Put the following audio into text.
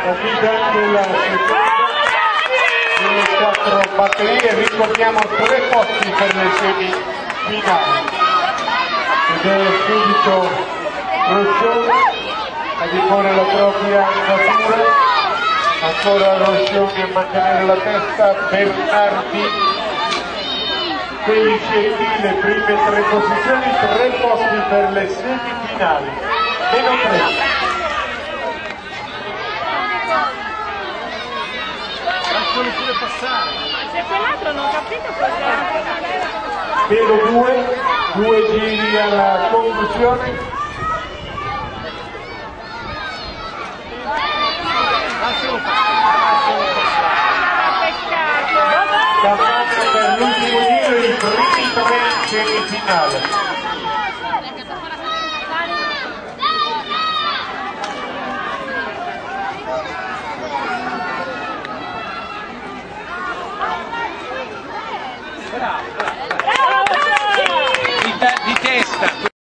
Capite anche la delle 4 batterie, ricordiamo 3 posti per le semifinali. Ed è subito Roscione a diporre la propria natura, ancora Roscione a mantenere la testa, Bernardi, Felice e le prime 3 posizioni, 3 posti per le semifinali, meno 3. Pure passare. Se quell'altro non ho capito cos'è. Vedo 2 giri alla conclusione. Campagna per l'ultimo giro, i primi 3 semifinali. Bravo.